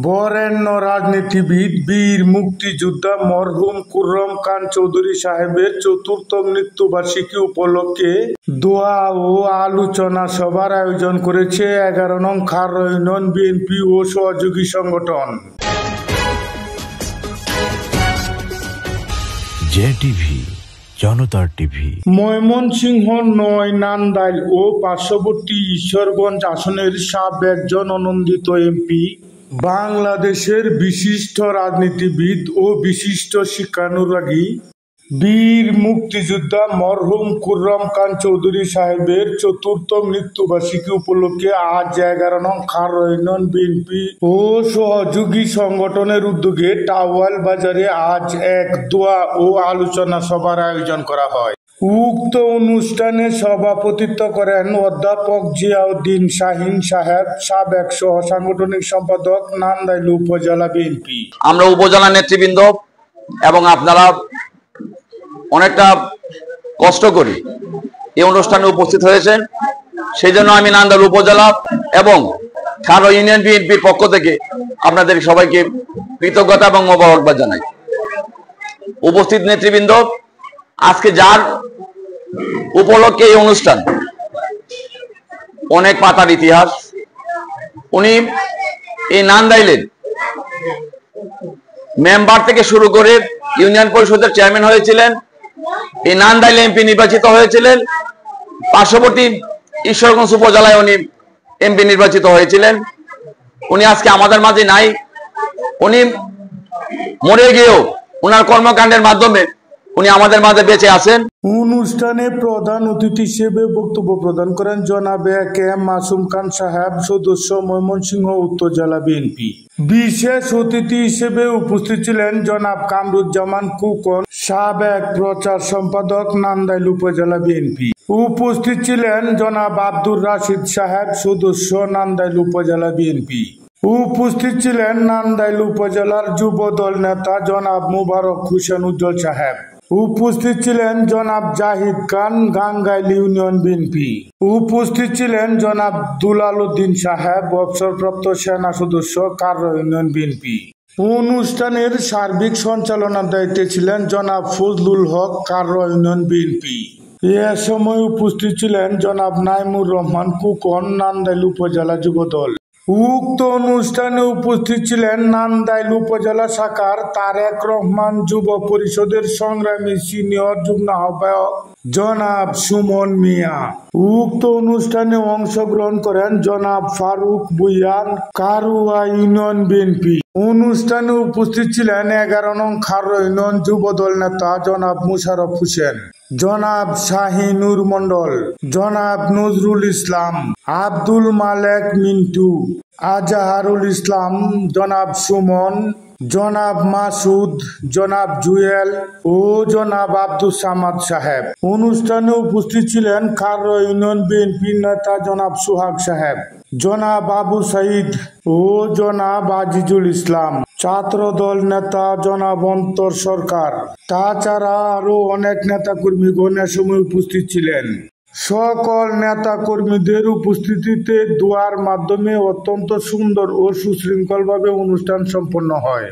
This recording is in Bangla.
বরেণ্য রাজনীতিবিদ বীর মুক্তিযোদ্ধা মরহুম খুররম খান চৌধুরী সাহেবের চতুর্থ মৃত্যুবার্ষিকী উপলক্ষে দোয়া ও আলোচনা সভার আয়োজন করেছে 11 নং খাররা ইউনিয়ন বিএনপি ও সহযোগী সংগঠন। জেটিভি, জনতার টিভি। ময়মনসিংহ ৯ নান্দাইল ও পার্শ্ববর্তী ঈশ্বরগঞ্জ আসনের সাবেক জননন্দিত এমপি, বাংলাদেশের বিশিষ্ট রাজনীতিবিদ ও বিশিষ্ট শিক্ষানুরাগী বীর মুক্তিযোদ্ধা মরহুম খুররম খান চৌধুরী সাহেবের চতুর্থ মৃত্যুবার্ষিকী উপলক্ষে আজ 11 নং খাররা ইউনিয়ন বিএনপি ও সহযোগী সংগঠনের উদ্যোগে টাওয়াল বাজারে আজ এক দোয়া ও আলোচনা সভার আয়োজন করা হয়। উক্ত অনুষ্ঠানে সভাপতিত্ব করেন অধ্যাপক জিয়াউদ্দিন শাহিন সাহেব, সাবেক সহ সাংগঠনিক সম্পাদক, নান্দাইল উপজেলা বিএনপি। আমরা উপজেলা নেতৃবৃন্দ এবং আপনারা অনেকটা কষ্ট করি এই অনুষ্ঠানে উপস্থিত হয়েছেন, সেই জন্য আমি নান্দাইল উপজেলা এবং খাররা ইউনিয়ন বিএনপির পক্ষ থেকে আপনাদের সবাইকে কৃতজ্ঞতা এবং মোবারকবাদ জানাই। উপস্থিত নেতৃবৃন্দ, আজকে যার উপলক্ষে এই অনুষ্ঠান, অনেক পাতার ইতিহাস। উনি এই নান্দাইলের মেম্বার থেকে শুরু করে ইউনিয়ন পরিষদের চেয়ারম্যান হয়েছিলেন, এই নান্দাইল এমপি নির্বাচিত হয়েছিলেন, পার্শ্ববর্তী ঈশ্বরগঞ্জ উপজেলায় উনি এমপি নির্বাচিত হয়েছিলেন। উনি আজকে আমাদের মাঝে নাই। উনি মরে গিয়েও ওনার কর্মকাণ্ডের মাধ্যমে উনি আমাদের মাঝে বেঁচে আছেন। অনুষ্ঠানে প্রধান অতিথি হিসেবে বক্তব্য প্রদান করেন জনাব এ.কে.এম. মাসুম খান সাহেব, সদস্য, ময়মনসিংহ উত্তর জেলা বিএনপি। বিশেষ অতিথি হিসেবে উপস্থিত ছিলেন জনাব কামরুজ্জামান খোকন, সাবেক প্রচার সম্পাদক, নান্দাইল উপজেলা বিএনপি। উপস্থিত ছিলেন জনাব আব্দুর রাশিদ সাহেব, সদস্য, নান্দাইল উপজেলা বিএনপি। উপস্থিত ছিলেন নান্দাইল উপজেলার যুব দল নেতা জনাব মুবারক হোসেন উজ্জ্বল সাহেব। উপস্থিত ছিলেন জনাব জাহিদ খান, গাঙ্গাইল ইউনিয়ন বিএনপি। উপস্থিত ছিলেন জনাব দুলাল উদ্দিন সাহেব, অবসরপ্রাপ্ত সেনা সদস্য, খাররা ইউনিয়ন বিএনপি। অনুষ্ঠানের সার্বিক সঞ্চালনার দায়িত্বে ছিলেন জনাব ফজলুল হক, খাররা ইউনিয়ন বিএনপি। এ সময় উপস্থিত ছিলেন জনাব নাইমুর রহমান খোকন, নান্দাইল উপজেলা যুবদল। উক্ত অনুষ্ঠানে উপস্থিত ছিলেন নান্দাইল উপজেলা শাখার তারেক রহমান যুব পরিষদের সংগ্রামী সিনিয়র যুগ্ম আহ্বায়ক জনাব সুমন মিয়া। উক্ত অনুষ্ঠানে অংশগ্রহণ করেন জনাব ফারুক বুইয়ান, কারুয়া ইউনিয়ন বিএনপি। অনুষ্ঠানে উপস্থিত ছিলেন 11 নং খাররা ইউনিয়ন যুবদল নেতা জনাব মুশারফ হোসেন, জনাব শাহিনুর মন্ডল, জনাব নজরুল ইসলাম, আব্দুল মালেক মিন্টু, আজাহারুল ইসলাম, জনাব সুমন, জনাব মাসুদ, জনাব জুয়েল ও জনাব আব্দুল সামাদ সাহেব। অনুষ্ঠানে উপস্থিত ছিলেন খাররা ইউনিয়ন বিএনপি নেতা জনাব সোহাগ সাহেব, জনাব আবু সাইদ ও জনাব আজিজুল ইসলাম, ছাত্র দল নেতা জনাব অন্তর সরকার। তাছাড়া আরো অনেক নেতা কর্মীগণ এ সময় উপস্থিত ছিলেন। সকল নেতা কর্মীদের উপস্থিতিতে দোয়ার মাধ্যমে অত্যন্ত সুন্দর ও সুশৃঙ্খলভাবে অনুষ্ঠান সম্পন্ন হয়।